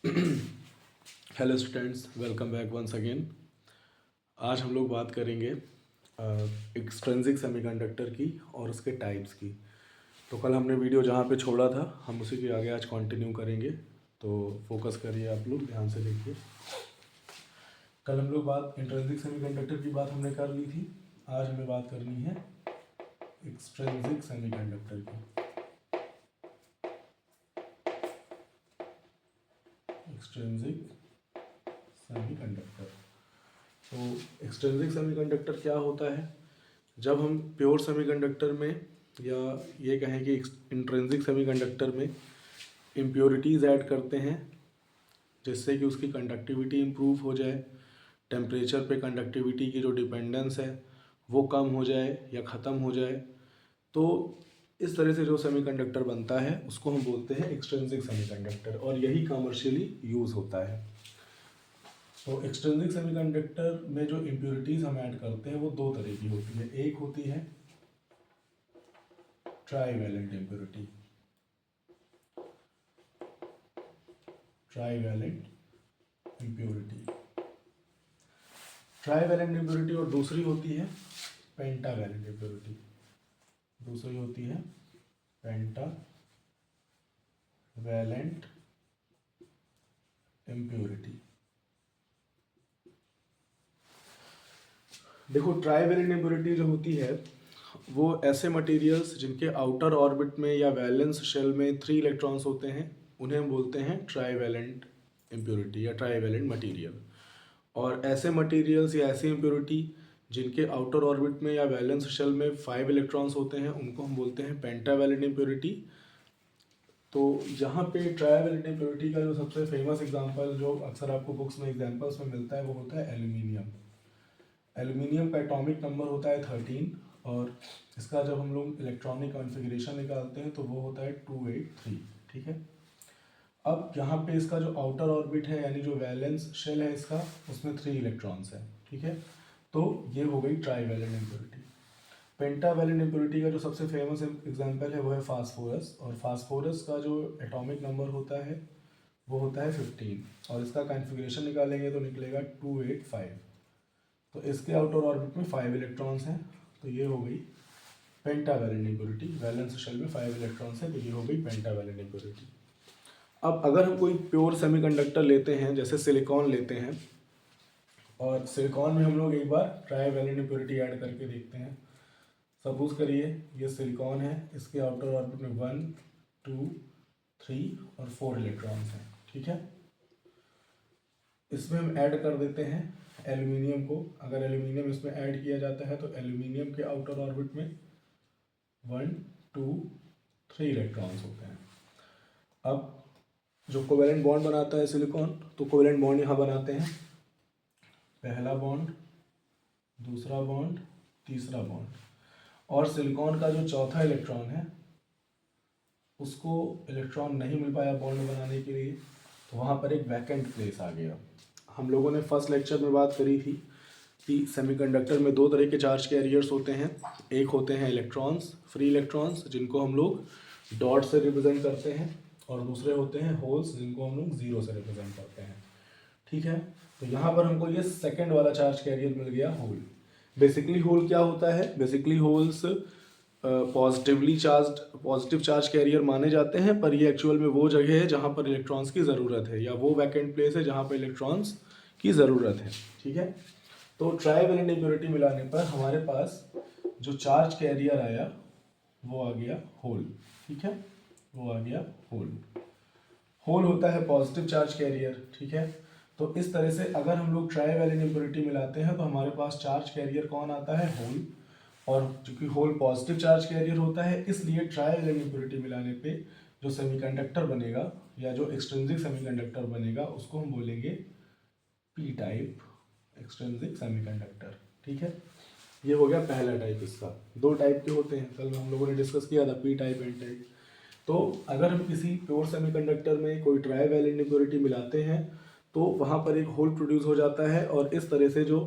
Hello students, welcome back once again. आज हम लोग बात करेंगे एक्सट्रिंसिक सेमीकंडक्टर की और उसके टाइप्स की। तो कल हमने वीडियो जहाँ पे छोड़ा था हम उसी के आगे आज कंटिन्यू करेंगे, तो फोकस करिए, आप लोग ध्यान से देखिए। कल हम लोग बात इंट्रिंसिक सेमीकंडक्टर की बात हमने कर ली थी। आज हमें बात करनी है एक्सट्रिंसिक सेमीकंडक्टर की। एक्सट्रिंसिक सेमीकंडक्टर, तो एक्सट्रिंसिक सेमीकंडक्टर क्या होता है? जब हम प्योर सेमीकंडक्टर में या ये कहें कि इंट्रिंसिक सेमीकंडक्टर में इम्प्योरिटीज़ ऐड करते हैं जिससे कि उसकी कंडक्टिविटी इम्प्रूव हो जाए, टेम्परेचर पे कंडक्टिविटी की जो डिपेंडेंस है वो कम हो जाए या ख़त्म हो जाए, तो इस तरह से जो सेमीकंडक्टर बनता है उसको हम बोलते हैं एक्सट्रिंसिक सेमीकंडक्टर, और यही कमर्शियली यूज़ होता है। तो एक्सट्रिंसिक सेमीकंडक्टर में जो इम्प्योरिटीज़ हम ऐड करते हैं वो दो तरह की होती है। एक होती है trivalent impurity, trivalent impurity, trivalent impurity, और दूसरी होती है पेंटावैलेंट इम्प्योरिटी। दूसरी होती है पेंटावैलेंट इम्प्योरिटी। देखो, ट्राईवैलेंट इम्प्योरिटी जो होती है वो ऐसे मटेरियल्स जिनके आउटर ऑर्बिट में या वैलेंस शेल में 3 इलेक्ट्रॉन्स होते हैं उन्हें हम बोलते हैं ट्राईवैलेंट इम्प्योरिटी या ट्राईवैलेंट मटेरियल। और ऐसे मटेरियल्स या ऐसी इम्प्योरिटी जिनके आउटर ऑर्बिट में या वैलेंस शेल में 5 इलेक्ट्रॉन्स होते हैं उनको हम बोलते हैं पेंटावैलेंट इम्प्योरिटी। तो यहाँ पे ट्राईवैलेंट इम्प्योरिटी का जो सबसे फेमस एग्जांपल जो अक्सर आपको बुक्स में एग्जांपल्स में मिलता है वो होता है एल्यूमिनियम। एल्यूमिनियम का एटॉमिक नंबर होता है 13, और इसका जब हम लोग इलेक्ट्रॉनिक कॉन्फ़िगरेशन निकालते हैं तो वो होता है 283। ठीक है। अब यहाँ पे इसका जो आउटर ऑर्बिट है यानी जो वैलेंस शेल है इसका, उसमें 3 इलेक्ट्रॉन्स हैं। ठीक है। तो ये हो गई ट्राईवैलेंट इम्प्योरिटी। पेंटावैलेंट इम्प्योरिटी का जो सबसे फेमस एग्जांपल है वो है फास्फोरस, और फास्फोरस का जो एटॉमिक नंबर होता है वो होता है 15, और इसका कॉन्फ़िगरेशन निकालेंगे तो निकलेगा 285। तो इसके आउटर ऑर्बिट में 5 इलेक्ट्रॉन्स हैं, तो ये हो गई पेंटावैलेंट इम्प्योरिटी। वैलेंस शेल में 5 इलेक्ट्रॉन्स हैं, तो ये हो गई पेंटावैलेंट इम्प्योरिटी। अब अगर हम कोई प्योर सेमीकंडक्टर लेते हैं, जैसे सिलिकॉन लेते हैं, और सिलिकॉन में हम लोग एक बार ट्राईवैलेंट इम्प्योरिटी ऐड करके देखते हैं। सपोज करिए ये सिलिकॉन है, इसके आउटर ऑर्बिट में 1, 2, 3 और 4 इलेक्ट्रॉन्स हैं। ठीक है। इसमें हम ऐड कर देते हैं एल्यूमिनियम को। अगर एल्यूमिनियम इसमें ऐड किया जाता है तो एल्यूमिनियम के आउटर ऑर्बिट में 1, 2, 3 इलेक्ट्रॉन्स होते हैं। अब जो कोवेलेंट बॉन्ड बनाता है सिलिकॉन, तो कोवेलेंट बॉन्ड यहाँ बनाते हैं, पहला बॉन्ड, दूसरा बॉन्ड, तीसरा बॉन्ड, और सिलिकॉन का जो चौथा इलेक्ट्रॉन है उसको इलेक्ट्रॉन नहीं मिल पाया बॉन्ड बनाने के लिए, तो वहाँ पर एक वैकेंट प्लेस आ गया। हम लोगों ने फर्स्ट लेक्चर में बात करी थी कि सेमीकंडक्टर में दो तरह के चार्ज कैरियर्स होते हैं। एक होते हैं इलेक्ट्रॉन्स, फ्री इलेक्ट्रॉन्स, जिनको हम लोग डॉट से रिप्रेजेंट करते हैं, और दूसरे होते हैं होल्स, जिनको हम लोग जीरो से रिप्रेजेंट करते हैं। ठीक है। तो यहाँ पर हमको ये सेकंड वाला चार्ज कैरियर मिल गया, होल। बेसिकली होल क्या होता है? Basically holes positive charge carrier माने जाते हैं, पर ये एक्चुअल में वो जगह है जहाँ पर इलेक्ट्रॉन्स की ज़रूरत है, या वो वैकेंट प्लेस है जहाँ पर इलेक्ट्रॉन्स की ज़रूरत है। ठीक है। तो ट्राईवैलेंट इम्प्योरिटी मिलाने पर हमारे पास जो चार्ज कैरियर आया वो आ गया होल। ठीक है। वो आ गया होल। होल होता है पॉजिटिव चार्ज कैरियर। ठीक है। तो इस तरह से अगर हम लोग ट्राईवैलेंट इम्प्योरिटी मिलाते हैं तो हमारे पास चार्ज कैरियर कौन आता है? होल। और चूंकि होल पॉजिटिव चार्ज कैरियर होता है, इसलिए ट्राईवैलेंट इम्प्योरिटी मिलाने पे जो सेमीकंडक्टर बनेगा या जो एक्सट्रिंसिक सेमीकंडक्टर बनेगा उसको हम बोलेंगे पी टाइप एक्सट्रिंसिक सेमीकंडक्टर। ठीक है। ये हो गया पहला टाइप। इसका दो टाइप के होते हैं, कल हम लोगों ने डिस्कस किया था, पी टाइप एन टाइप। तो अगर हम किसी प्योर सेमीकंडक्टर में कोई ट्राईवैलेंट इम्प्योरिटी मिलाते हैं तो वहाँ पर एक होल प्रोड्यूस हो जाता है, और इस तरह से जो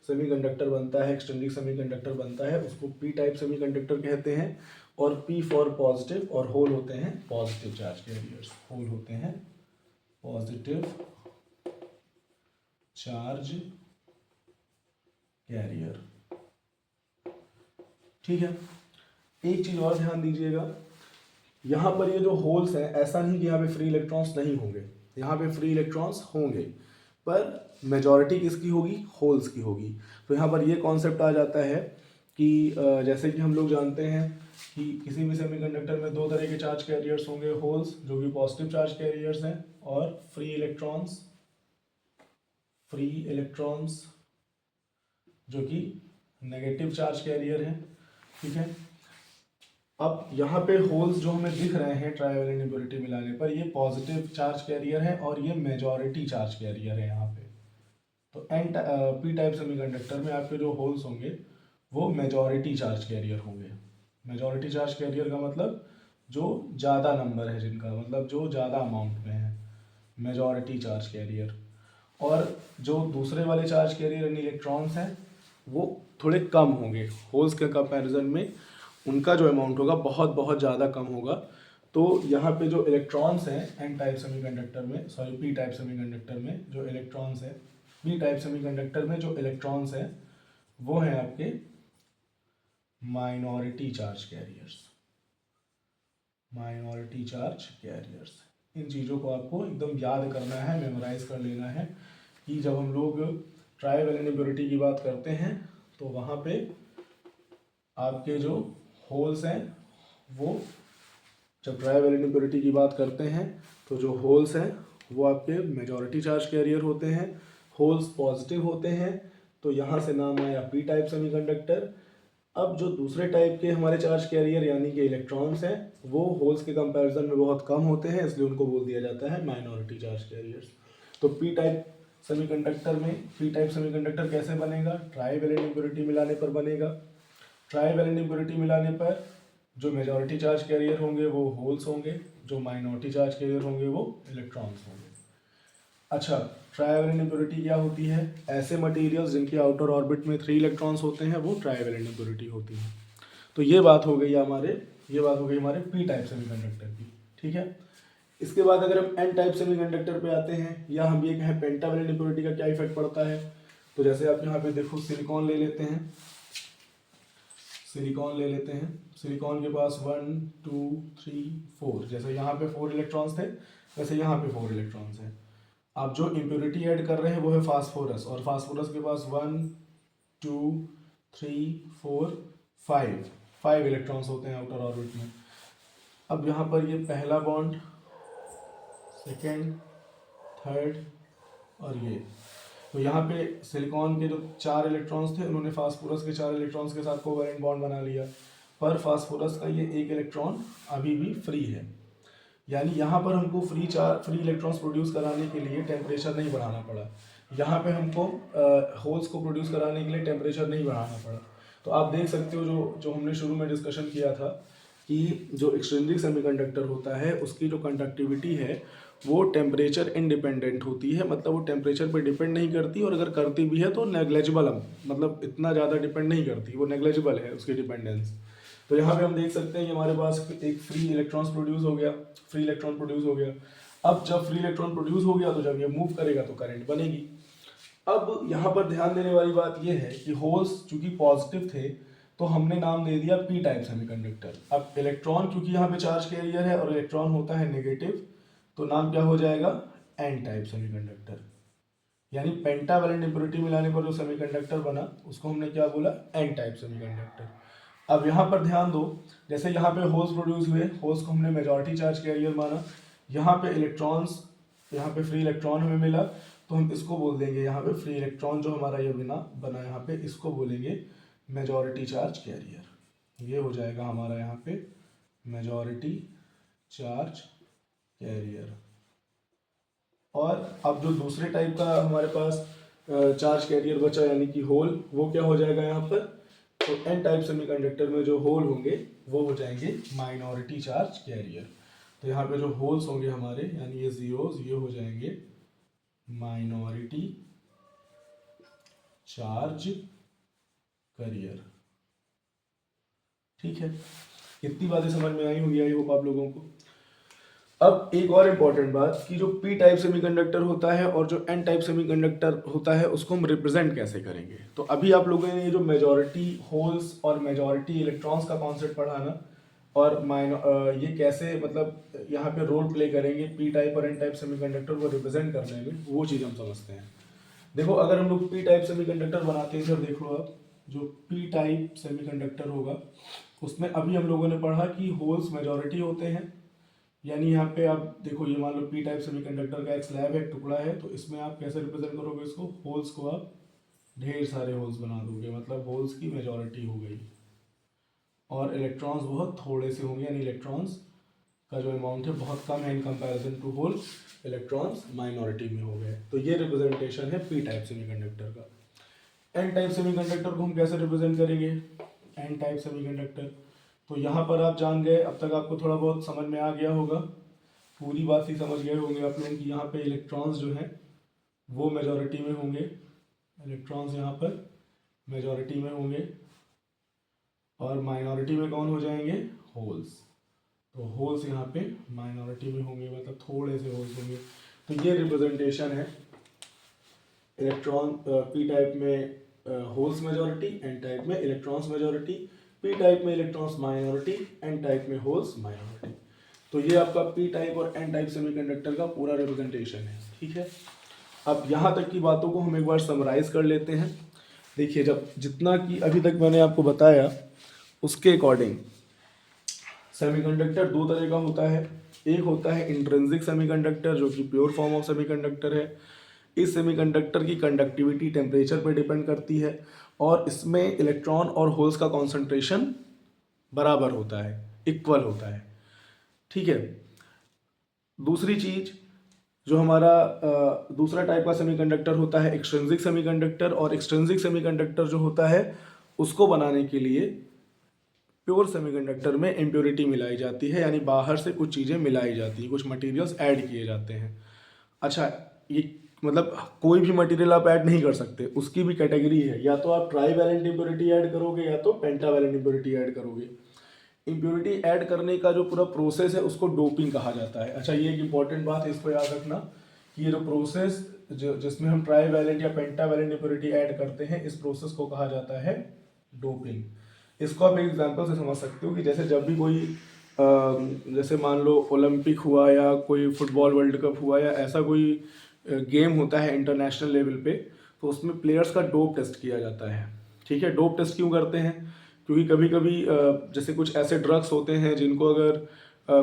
सेमीकंडक्टर बनता है, एक्सट्रिंसिक सेमीकंडक्टर बनता है, उसको पी टाइप सेमीकंडक्टर कहते हैं। और पी फॉर पॉजिटिव, और होल होते हैं पॉजिटिव चार्ज कैरियर्स, होल होते हैं पॉजिटिव चार्ज कैरियर। ठीक है, एक चीज और ध्यान दीजिएगा, यहाँ पर ये जो होल्स हैं, ऐसा नहीं कि यहाँ पे फ्री इलेक्ट्रॉन्स नहीं होंगे, यहाँ पे फ्री इलेक्ट्रॉन्स होंगे, पर मेजॉरिटी किसकी होगी? होल्स की होगी। तो यहाँ पर ये कॉन्सेप्ट आ जाता है कि जैसे कि हम लोग जानते हैं कि किसी भी सेमीकंडक्टर में दो तरह के चार्ज कैरियर्स होंगे, होल्स जो कि पॉजिटिव चार्ज कैरियर्स हैं, और फ्री इलेक्ट्रॉन्स जो कि नेगेटिव चार्ज कैरियर हैं। ठीक है, अब यहाँ पे होल्स जो हमें दिख रहे हैं ट्राइवैलेंट इम्प्योरिटी मिलाने पर, ये पॉजिटिव चार्ज कैरियर है और ये मेजॉरिटी चार्ज कैरियर है यहाँ पे। तो पी टाइप सेमीकंडक्टर में आपके जो होल्स होंगे वो मेजॉरिटी चार्ज कैरियर होंगे। मेजॉरिटी चार्ज कैरियर का मतलब जो ज़्यादा नंबर है जिनका, मतलब जो ज़्यादा अमाउंट में है, मेजॉरिटी चार्ज कैरियर। और जो दूसरे वाले चार्ज कैरियर यानी इलेक्ट्रॉन्स हैं वो थोड़े कम होंगे, होल्स के कंपैरिजन में उनका जो अमाउंट होगा बहुत बहुत ज़्यादा कम होगा। तो यहाँ पे जो इलेक्ट्रॉन्स हैं एन टाइप सेमीकंडक्टर में, सॉरी पी टाइप सेमीकंडक्टर में जो इलेक्ट्रॉन्स हैं, पी टाइप सेमीकंडक्टर में जो इलेक्ट्रॉन्स हैं वो हैं आपके minority charge carriers. Minority charge carriers, इन चीज़ों को आपको एकदम याद करना है, मेमोराइज कर लेना है कि जब हम लोग ट्राइवैलेंट इम्प्योरिटी की बात करते हैं तो वहाँ पे आपके जो होल्स हैं वो, जब ट्राइवैलेंट इम्प्योरिटी की बात करते हैं तो जो होल्स हैं वो आपके मेजॉरिटी चार्ज कैरियर होते हैं, होल्स पॉजिटिव होते हैं, तो यहाँ से नाम आया पी टाइप सेमीकंडक्टर। अब जो दूसरे टाइप के हमारे चार्ज कैरियर यानी कि इलेक्ट्रॉन्स हैं वो होल्स के कंपैरिजन में बहुत कम होते हैं, इसलिए उनको बोल दिया जाता है माइनॉरिटी चार्ज कैरियर्स। तो पी टाइप सेमीकंडक्टर में, पी टाइप सेमीकंडक्टर कैसे बनेगा? ट्राइवैलेंट इम्प्योरिटी मिलाने पर बनेगा। ट्राइवैलेंट इम्प्योरिटी मिलाने पर जो मेजॉरिटी चार्ज कैरियर होंगे वो होल्स होंगे, जो माइनॉरिटी चार्ज कैरियर होंगे वो इलेक्ट्रॉन्स होंगे। अच्छा, ट्राइवैलेंट इम्प्योरिटी क्या होती है? ऐसे मटेरियल्स जिनके आउटर ऑर्बिट में 3 इलेक्ट्रॉन्स होते हैं वो ट्राइवैलेंट इम्प्योरिटी होती है। तो ये बात हो गई हमारे पी टाइप सेमीकंडक्टर की। ठीक है, इसके बाद अगर हम एन टाइप सेमीकंडक्टर पे आते हैं, या हम ये कहें पेंटावैलेंट इम्प्योरिटी का क्या इफेक्ट पड़ता है, तो जैसे आप यहाँ पे देखो सिलिकॉन ले लेते हैं, सिलिकॉन के पास 1 2 3 4, जैसे यहाँ पे 4 इलेक्ट्रॉन्स थे वैसे यहाँ पे 4 इलेक्ट्रॉन्स हैं। आप जो इम्प्योरिटी ऐड कर रहे हैं वो है फास्फोरस, और फास्फोरस के पास 1 2 3 4 5 इलेक्ट्रॉन्स होते हैं आउटर ऑर्बिट में। अब यहाँ पर ये पहला बॉन्ड, सेकेंड, थर्ड और ये, तो यहाँ पे सिलिकॉन के जो 4 इलेक्ट्रॉन्स थे उन्होंने फास्फोरस के 4 इलेक्ट्रॉन्स के साथ कोवैलेंट बॉन्ड बना लिया, पर फास्फोरस का ये एक इलेक्ट्रॉन अभी भी फ्री है। यानी यहाँ पर हमको फ्री इलेक्ट्रॉन्स प्रोड्यूस कराने के लिए टेम्परेचर नहीं बढ़ाना पड़ा, यहाँ पे हमको होल्स को प्रोड्यूस कराने के लिए टेम्परेचर नहीं बढ़ाना पड़ा। तो आप देख सकते हो जो हमने शुरू में डिस्कशन किया था कि जो एक्सट्रिंसिक सेमीकंडक्टर होता है उसकी जो कंडक्टिविटी है वो टेम्परेचर इंडिपेंडेंट होती है, मतलब वो टेम्परेचर पे डिपेंड नहीं करती, और अगर करती भी है तो नेग्लेजिबल, मतलब इतना ज़्यादा डिपेंड नहीं करती, वो नेग्लेजिबल है उसकी डिपेंडेंस। तो यहाँ पे हम देख सकते हैं कि हमारे पास एक फ्री इलेक्ट्रॉन प्रोड्यूस हो गया। अब जब फ्री इलेक्ट्रॉन प्रोड्यूस हो गया तो जब ये मूव करेगा तो करंट बनेगी। अब यहाँ पर ध्यान देने वाली बात यह है कि होल्स चूंकि पॉजिटिव थे तो हमने नाम दे दिया पी टाइप सेमीकंडक्टर। अब इलेक्ट्रॉन क्योंकि यहाँ पे चार्ज कैरियर है और इलेक्ट्रॉन होता है नेगेटिव, तो नाम क्या हो जाएगा? N type semiconductor. यानी पेंटावैलेंट इम्प्योरिटी मिलाने पर जो सेमीकंडक्टर बना उसको हमने क्या बोला? N type semiconductor. अब यहाँ पर ध्यान दो, जैसे यहाँ पे होल्स प्रोड्यूस हुए, होल्स को हमने मेजॉरिटी चार्ज कैरियर माना, यहाँ पे इलेक्ट्रॉन्स, यहाँ पे फ्री इलेक्ट्रॉन हमें मिला, तो हम इसको बोल देंगे, यहाँ पे फ्री इलेक्ट्रॉन जो हमारा ये बना यहाँ पे, इसको बोलेंगे मेजॉरिटी चार्ज कैरियर। ये हो जाएगा हमारा यहाँ पे मेजॉरिटी चार्ज कैरियर। और अब जो दूसरे टाइप का हमारे पास चार्ज कैरियर बचा यानी कि होल, वो क्या हो जाएगा यहाँ पर? तो एन टाइप सेमीकंडक्टर में जो होल होंगे वो हो जाएंगे माइनॉरिटी चार्ज कैरियर। तो यहाँ पे जो होल्स होंगे हमारे यानी ये जीरोस, ये हो जाएंगे माइनॉरिटी चार्ज कैरियर। ठीक है, इतनी बातें समझ में आई होंगी, आई होप आप लोगों को। अब एक और इम्पॉर्टेंट बात कि जो पी टाइप सेमीकंडक्टर होता है और जो एन टाइप सेमीकंडक्टर होता है उसको हम रिप्रेजेंट कैसे करेंगे। तो अभी आप लोगों ने ये जो मेजॉरिटी होल्स और मेजॉरिटी इलेक्ट्रॉन्स का कॉन्सेप्ट पढ़ा ना, और ये कैसे मतलब यहाँ पे रोल प्ले करेंगे पी टाइप और एन टाइप सेमीकंडक्टर को रिप्रेजेंट करने में, वो चीज़ हम समझते हैं। देखो अगर हम लोग पी टाइप सेमीकंडक्टर बनाते हैं, सर देख लो आप, जो पी टाइप सेमीकंडक्टर होगा उसमें अभी हम लोगों ने पढ़ा कि होल्स मेजॉरिटी होते हैं, यानी यहाँ पे आप देखो ये मान लो पी टाइप सेमीकंडक्टर का एक स्लैब है, एक टुकड़ा है, तो इसमें आप कैसे रिप्रेजेंट करोगे इसको, होल्स को आप ढेर सारे होल्स बना दोगे, मतलब होल्स की मेजॉरिटी हो गई, और इलेक्ट्रॉन्स बहुत थोड़े से होंगे, यानी इलेक्ट्रॉन्स का जो अमाउंट है बहुत कम है in comparison to hole, electrons minority में हो गए। तो ये रिप्रेजेंटेशन है पी टाइप सेमीकंडक्टर का। एन टाइप सेमीकंडक्टर को हम कैसे रिप्रेजेंट करेंगे, एन टाइप सेमीकंडक्टर, तो यहाँ पर आप जान गए, अब तक आपको थोड़ा बहुत समझ में आ गया होगा, पूरी बात ही समझ गए होंगे आप लोग कि यहाँ पे इलेक्ट्रॉन्स जो हैं वो मेजॉरिटी में होंगे, इलेक्ट्रॉन्स यहाँ पर मेजॉरिटी में होंगे, और माइनॉरिटी में कौन हो जाएंगे, होल्स। तो होल्स यहाँ पे माइनॉरिटी में होंगे, मतलब थोड़े से होल्स होंगे। तो ये रिप्रेजेंटेशन है इलेक्ट्रॉन पी टाइप में होल्स मेजॉरिटी, एन टाइप में इलेक्ट्रॉन्स मेजॉरिटी, पी टाइप में इलेक्ट्रॉन्स माइनॉरिटी, एन टाइप में होल्स माइनॉरिटी। तो ये आपका पी टाइप और एन टाइप सेमीकंडक्टर का पूरा रिप्रेजेंटेशन है, ठीक है। अब यहाँ तक की बातों को हम एक बार समराइज कर लेते हैं। देखिए जब जितना कि अभी तक मैंने आपको बताया उसके अकॉर्डिंग सेमीकंडक्टर दो तरह का होता है। एक होता है इंट्रिंसिक सेमीकंडक्टर जो कि प्योर फॉर्म ऑफ सेमीकंडक्टर है। इस सेमीकंडक्टर की कंडक्टिविटी टेम्परेचर पर डिपेंड करती है और इसमें इलेक्ट्रॉन और होल्स का कॉन्सेंट्रेशन बराबर होता है, इक्वल होता है, ठीक है। दूसरी चीज जो हमारा दूसरा टाइप का सेमीकंडक्टर होता है एक्सट्रिंसिक सेमीकंडक्टर, और एक्सट्रिंसिक सेमीकंडक्टर जो होता है उसको बनाने के लिए प्योर सेमीकंडक्टर में इम्प्योरिटी मिलाई जाती है, यानी बाहर से कुछ चीज़ें मिलाई जाती हैं, कुछ मटेरियल्स ऐड किए जाते हैं। अच्छा, ये मतलब कोई भी मटेरियल आप ऐड नहीं कर सकते, उसकी भी कैटेगरी है, या तो आप ट्राई वैलेंट इम्प्योरिटी ऐड करोगे या तो पेंटा वैलेंट इम्प्योरिटी ऐड करोगे। इम्प्योरिटी ऐड करने का जो पूरा प्रोसेस है उसको डोपिंग कहा जाता है। अच्छा, ये एक इंपॉर्टेंट बात है, इसको याद रखना कि ये जो प्रोसेस जिसमें हम ट्राई वैलेंट या पेंटा वैलेंट इम्प्योरिटी ऐड करते हैं, इस प्रोसेस को कहा जाता है डोपिंग। इसको आप एक एग्जांपल से समझ सकते हो कि जैसे जब भी कोई जैसे मान लो ओलंपिक हुआ या कोई फुटबॉल वर्ल्ड कप हुआ या ऐसा कोई गेम होता है इंटरनेशनल लेवल पे, तो उसमें प्लेयर्स का डोप टेस्ट किया जाता है, ठीक है। डोप टेस्ट क्यों करते हैं, क्योंकि कभी कभी जैसे कुछ ऐसे ड्रग्स होते हैं जिनको अगर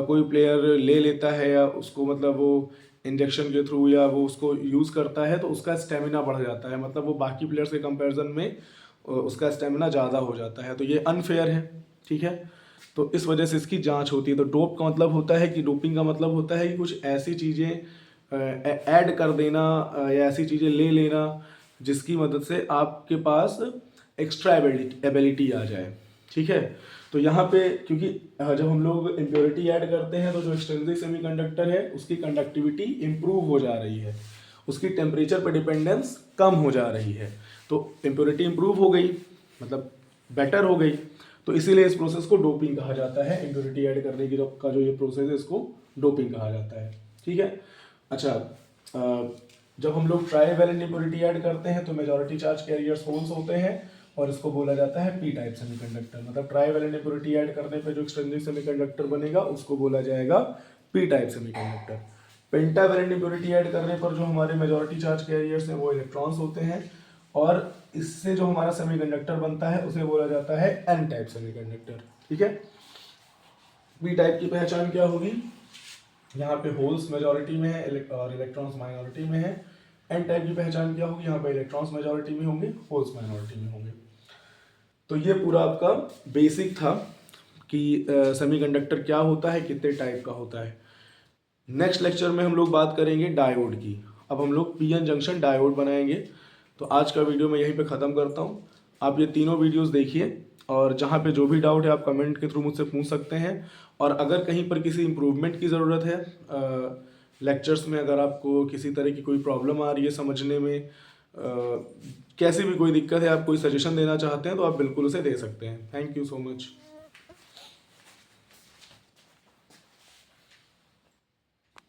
कोई प्लेयर ले लेता है या उसको मतलब वो इंजेक्शन के थ्रू या वो उसको यूज़ करता है तो उसका स्टेमिना बढ़ जाता है, मतलब वो बाकी प्लेयर्स के कंपैरिजन में उसका स्टेमिना ज़्यादा हो जाता है, तो ये अनफेयर है, ठीक है। तो इस वजह से इसकी जांच होती है। तो डोप का मतलब होता है कि डोपिंग का मतलब होता है कि कुछ ऐसी चीज़ें ऐड कर देना या ऐसी चीज़ें ले लेना जिसकी मदद से आपके पास एक्स्ट्रा एबिलिटी आ जाए, ठीक है। तो यहाँ पे क्योंकि जब हम लोग इम्प्योरिटी ऐड करते हैं तो जो एक्सट्रिंसिक सेमीकंडक्टर है उसकी कंडक्टिविटी इम्प्रूव हो जा रही है, उसकी टेम्परेचर पर डिपेंडेंस कम हो जा रही है, तो इम्प्योरिटी इम्प्रूव हो गई, मतलब बेटर हो गई। तो इसीलिए इस प्रोसेस को डोपिंग कहा जाता है। इम्प्योरिटी ऐड करने की का जो ये प्रोसेस है इसको डोपिंग कहा जाता है, ठीक है। अच्छा, जब हम लोग ट्राई वैलेंट इम्प्योरिटी ऐड करते हैं तो मेजॉरिटी चार्ज कैरियर्स होल्स होते हैं और इसको बोला जाता है पी टाइप सेमीकंडक्टर। मतलब ट्राई वैलेंट इम्प्योरिटी ऐड करने पे जो एक्सट्रिंसिक सेमीकंडक्टर बनेगा उसको बोला जाएगा पी टाइप सेमीकंडक्टर। पेंटा वैलेंट इम्प्योरिटी ऐड करने पर जो हमारे मेजॉरिटी चार्ज कैरियर्स हैं वो इलेक्ट्रॉन्स होते हैं और इससे जो हमारा सेमीकंडक्टर बनता है उसे बोला जाता है एन टाइप सेमीकंडक्टर, ठीक है। पी टाइप की पहचान क्या होगी, यहाँ पे होल्स मेजॉरिटी में है और इलेक्ट्रॉन्स माइनॉरिटी में है। एन टाइप की पहचान क्या होगी, यहाँ पे इलेक्ट्रॉन्स मेजॉरिटी में होंगे, होल्स माइनॉरिटी में होंगे। तो ये पूरा आपका बेसिक था कि सेमीकंडक्टर क्या होता है, कितने टाइप का होता है। नेक्स्ट लेक्चर में हम लोग बात करेंगे डायोड की। अब हम लोग पीएन जंक्शन डायोड बनाएंगे। तो आज का वीडियो मैं यहीं पे ख़त्म करता हूँ। आप ये तीनों वीडियोस देखिए और जहाँ पे जो भी डाउट है आप कमेंट के थ्रू मुझसे पूछ सकते हैं। और अगर कहीं पर किसी इम्प्रूवमेंट की ज़रूरत है लेक्चर्स में, अगर आपको किसी तरह की कोई प्रॉब्लम आ रही है समझने में, कैसी भी कोई दिक्कत है, आप कोई सजेशन देना चाहते हैं तो आप बिल्कुल उसे दे सकते हैं। Thank you so much.